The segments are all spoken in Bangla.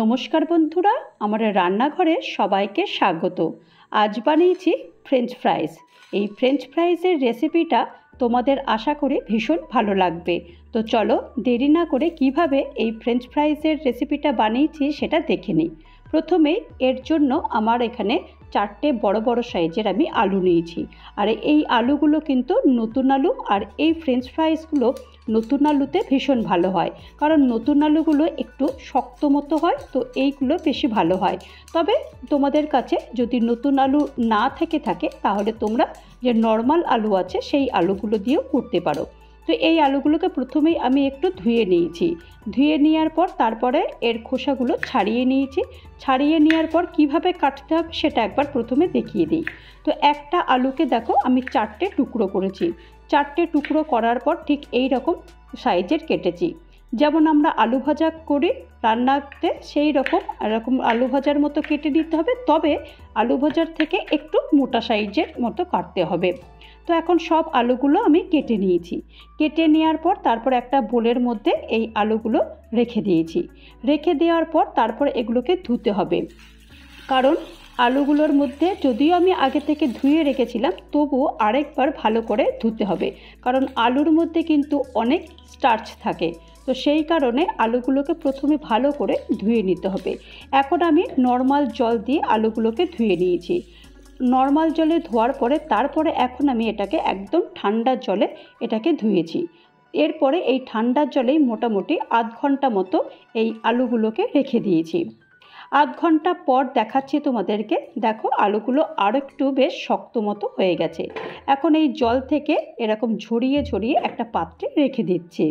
নমস্কার বন্ধুরা, আমার রান্নাঘরে সবাইকে স্বাগত। আজ বানিয়েছি ফ্রেঞ্চ ফ্রাইজ। এই ফ্রেঞ্চ ফ্রাইজের রেসিপিটা তোমাদের আশা করি ভীষণ ভালো লাগবে। তো চলো দেরি না করে কিভাবে এই ফ্রেঞ্চ ফ্রাইজের রেসিপিটা বানিয়েছি সেটা দেখে নিই। প্রথমেই এর জন্য আমার এখানে 4টে বড় বড় সাইজের আমি আলু নিয়েছি। আর এই আলুগুলো কিন্তু নতুন আলু, আর এই ফ্রেঞ্চ ফ্রাইজগুলো নতুন আলুতে ভীষণ ভালো হয়, কারণ নতুন আলুগুলো একটু শক্ত মতো হয়, তো এইগুলো বেশি ভালো হয়। তবে তোমাদের কাছে যদি নতুন আলু না থেকে থাকে তাহলে তোমরা যে নর্মাল আলু আছে সেই আলুগুলো দিয়েও করতে পারো। তো এই আলুগুলোকে প্রথমেই আমি একটু ধুয়ে নিয়েছি। ধুয়ে নেওয়ার পর তারপরে এর খোসাগুলো ছাড়িয়ে নিয়েছি। ছাড়িয়ে নেওয়ার পর কিভাবে কাটতে হবে সেটা একবার প্রথমে দেখিয়ে দিই। তো একটা আলুকে দেখো আমি 4টে টুকরো করেছি। 4টে টুকরো করার পর ঠিক এই রকম সাইজের কেটেছি। যেমন আমরা আলু ভাজা করি রান্নাতে, সেই এরকম আলু ভাজার মতো কেটে নিতে হবে। তবে আলু ভাজার থেকে একটু মোটা সাইজের মতো কাটতে হবে। তো এখন সব আলুগুলো আমি কেটে নিয়েছি। কেটে নেওয়ার পর তারপর একটা বোলের মধ্যে এই আলুগুলো রেখে দিয়েছি। রেখে দেওয়ার পর তারপর এগুলোকে ধুতে হবে, কারণ আলুগুলোর মধ্যে যদিও আমি আগে থেকে ধুয়ে রেখেছিলাম তবুও আরেকবার ভালো করে ধুতে হবে, কারণ আলুর মধ্যে কিন্তু অনেক স্টার্চ থাকে। তো সেই কারণে আলুগুলোকে প্রথমে ভালো করে ধুয়ে নিতে হবে। এখন আমি নর্মাল জল দিয়ে আলুগুলোকে ধুয়ে নিয়েছি। নর্মাল জলে ধোয়ার পরে তারপরে এখন আমি এটাকে একদম ঠান্ডা জলে এটাকে ধুয়েছি। এরপরে এই ঠান্ডা জলেই মোটামুটি আধ ঘন্টা মতো এই আলুগুলোকে রেখে দিয়েছি। আধ ঘন্টা পর দেখাচ্ছি তোমাদেরকে। দেখো আলুগুলো আরও একটু বেশ শক্ত মতো হয়ে গেছে। এখন এই জল থেকে এরকম ঝরিয়ে ঝরিয়ে একটা পাত্রে রেখে দিচ্ছি।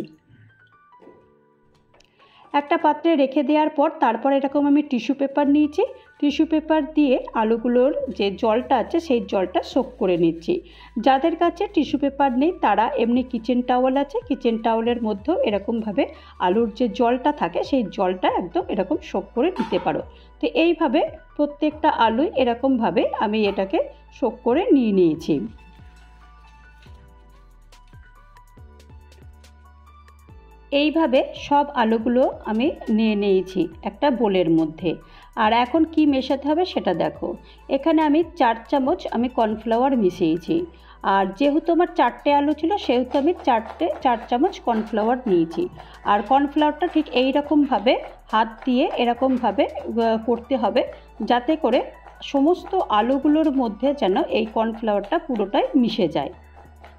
একটা পাত্রে রেখে দেওয়ার পর তারপর এরকম আমি টিস্যু পেপার নিয়েছি। টিস্যু পেপার দিয়ে আলুগুলোর যে জলটা আছে সেই জলটা সোক করে নিচ্ছি। যাদের কাছে টিস্যু পেপার নেই তারা এমনি কিচেন টাওয়েল আছে, কিচেন টাওয়েলের মধ্যেও এরকমভাবে আলুর যে জলটা থাকে সেই জলটা একদম এরকম সোক করে নিতে পারো। তো এইভাবে প্রত্যেকটা আলুই এরকমভাবে আমি এটাকে সোক করে নিয়েছি। এইভাবে সব আলুগুলো আমি নিয়ে নিয়েছি একটা বোলের মধ্যে। আর এখন কি মেশাতে হবে সেটা দেখো। এখানে আমি 4 চামচ আমি কর্নফ্লাওয়ার মিশিয়েছি। আর যেহেতু আমার 4টে আলু ছিল সেহেতু আমি 4 চামচ কর্নফ্লাওয়ার নিয়েছি। আর কর্নফ্লাওয়ারটা ঠিক এই রকমভাবে হাত দিয়ে এরকমভাবে করতে হবে, যাতে করে সমস্ত আলুগুলোর মধ্যে যেন এই কর্নফ্লাওয়ারটা পুরোটাই মিশে যায়।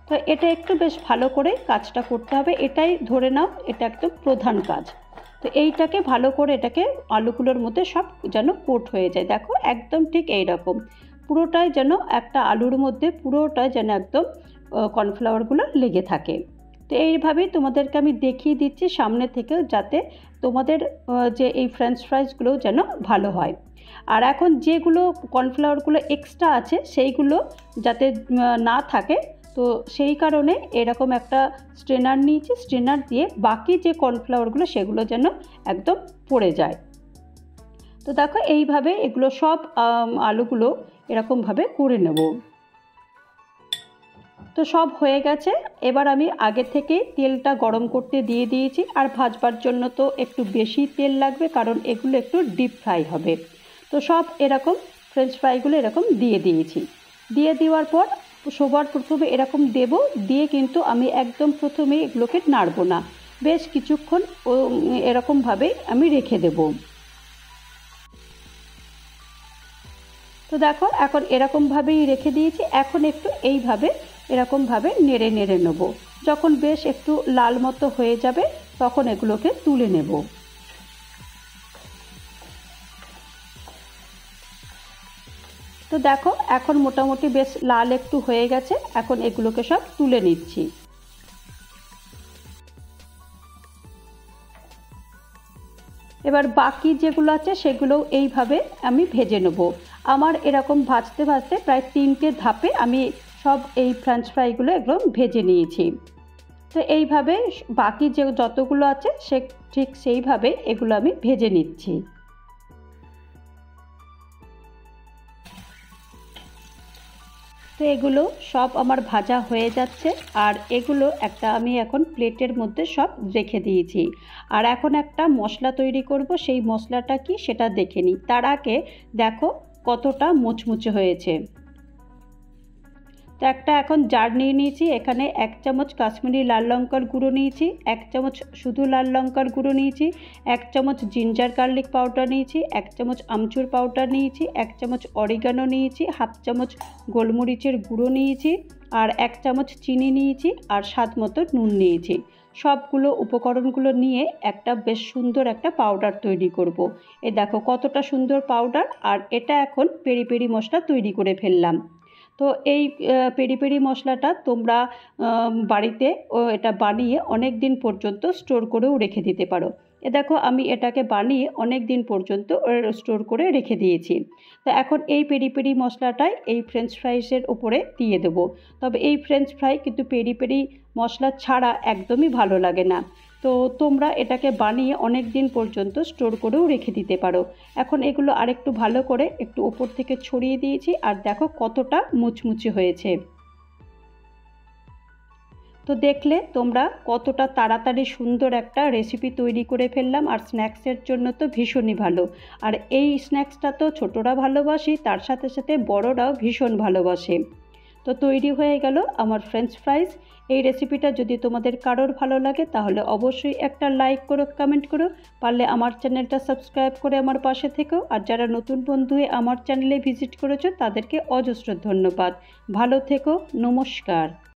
তো এটা একটু বেশ ভালো করে কাজটা করতে হবে, এটাই ধরে নাও এটা একদম প্রধান কাজ। তো এইটাকে ভালো করে এটাকে আলুগুলোর মধ্যে সব যেন কোট হয়ে যায়। দেখো একদম ঠিক এই রকম পুরোটাই যেন একটা আলুর মধ্যে পুরোটাই যেন একদম কর্নফ্লাওয়ারগুলো লেগে থাকে। তো এইভাবেই তোমাদেরকে আমি দেখিয়ে দিচ্ছি সামনে থেকেও, যাতে তোমাদের যে এই ফ্রেঞ্চ ফ্রাইজগুলো যেন ভালো হয়। আর এখন যেগুলো কর্নফ্লাওয়ারগুলো এক্সট্রা আছে সেইগুলো যাতে না থাকে, তো সেই কারণে এরকম একটা স্ট্রেনার নিয়েছি। স্ট্রেনার দিয়ে বাকি যে কর্নফ্লাওয়ারগুলো সেগুলো যেন একদম পড়ে যায়। তো দেখো এইভাবে এগুলো সব আলুগুলো এরকমভাবে করে নেব। তো সব হয়ে গেছে। এবার আমি আগে থেকে তেলটা গরম করতে দিয়ে দিয়েছি। আর ভাজবার জন্য তো একটু বেশি তেল লাগবে, কারণ এগুলো একটু ডিপ ফ্রাই হবে। তো সব এরকম ফ্রেঞ্চ ফ্রাইগুলো এরকম দিয়ে দিয়েছি। দিয়ে দেওয়ার পর সবার প্রথমে এরকম দেব, দিয়ে কিন্তু আমি একদম প্রথমে এগুলোকে নাড়ব না, বেশ কিছুক্ষণ এরকমভাবে আমি রেখে দেব। তো দেখো এখন এরকমভাবেই রেখে দিয়েছি। এখন একটু এইভাবে এরকমভাবে নেড়ে নেড়ে নেব। যখন বেশ একটু লাল মতো হয়ে যাবে তখন এগুলোকে তুলে নেব। তো দেখো এখন মোটামুটি বেশ লাল একটু হয়ে গেছে। এখন এগুলোকে সব তুলে নিচ্ছি। এবার বাকি যেগুলো আছে সেগুলোও এইভাবে আমি ভেজে নেব। আমার এরকম ভাজতে ভাজতে প্রায় 3টে ধাপে আমি সব এই ফ্রেঞ্চ ফ্রাইগুলো একদম ভেজে নিয়েছি। তো এইভাবে বাকি যে যতগুলো আছে সে ঠিক সেইভাবে এগুলো আমি ভেজে নিচ্ছি। তো তো এগুলো সব আমার ভাজা হয়ে যাচ্ছে, আর এগুলো একটা আমি এখন প্লেটের মধ্যে সব রেখে দিয়েছি। আর এখন একটা মশলা তৈরি করব, সেই মশলাটা কি সেটা দেখে নিই। তার আগে দেখো কতটা মুচমুচে হয়েছে। তো একটা এখন জার নিয়ে নিয়েছি, এখানে 1 চামচ কাশ্মীরি লাল লঙ্কার গুঁড়ো নিয়েছি, 1 চামচ শুধু লাল লঙ্কার গুঁড়ো নিয়েছি, 1 চামচ জিঞ্জার গার্লিক পাউডার নিয়েছি, 1 চামচ আমচুর পাউডার নিয়েছি, 1 চামচ অরিগানো নিয়েছি, হাফ চামচ গোলমরিচের গুঁড়ো নিয়েছি, আর 1 চামচ চিনি নিয়েছি, আর স্বাদ মতো নুন নিয়েছি। সবগুলো উপকরণগুলো নিয়ে একটা বেশ সুন্দর একটা পাউডার তৈরি করব। এ দেখো কতটা সুন্দর পাউডার। আর এটা এখন পেরি পেরি মশলা তৈরি করে ফেললাম। তো এই পেরি পেরি মশলাটা তোমরা বাড়িতে এটা বানিয়ে অনেক দিন পর্যন্ত স্টোর করেও রেখে দিতে পারো। এ দেখো আমি এটাকে বানিয়ে অনেক দিন পর্যন্ত স্টোর করে রেখে দিয়েছি। তো এখন এই পেরি পেরি মশলাটাই এই ফ্রেঞ্চ ফ্রাইসের উপরে দিয়ে দেবো। তবে এই ফ্রেঞ্চ ফ্রাই কিন্তু পেরি পেরি মশলা ছাড়া একদমই ভালো লাগে না। তো তোমরা এটাকে বানিয়ে অনেক দিন পর্যন্ত স্টোর করেও রেখে দিতে পারো। এখন এগুলো আরেকটু ভালো করে একটু উপর থেকে ছড়িয়ে দিয়েছি, আর দেখো কতটা মুচমুচে হয়েছে। তো দেখলে তোমরা কতটা তাড়াতাড়ি সুন্দর একটা রেসিপি তৈরি করে ফেললাম, আর স্ন্যাক্সের জন্য তো ভীষণই ভালো। আর এই স্ন্যাক্সটা তো ছোটরা ভালোবাসি, তার সাথে সাথে বড়রাও ভীষণ ভালোবাসে। তো তৈরি হয়ে গেল আমার ফ্রেঞ্চ ফ্রাইস। এই রেসিপিটা যদি তোমাদের কারোর ভালো লাগে তাহলে অবশ্যই একটা লাইক করো, কমেন্ট করো, পারলে আমার চ্যানেলটা সাবস্ক্রাইব করে আমার পাশে থেকো। আর যারা নতুন বন্ধু হয়ে আমার চ্যানেলে ভিজিট করেছো তাদেরকে অজস্র ধন্যবাদ। ভালো থেকো, নমস্কার।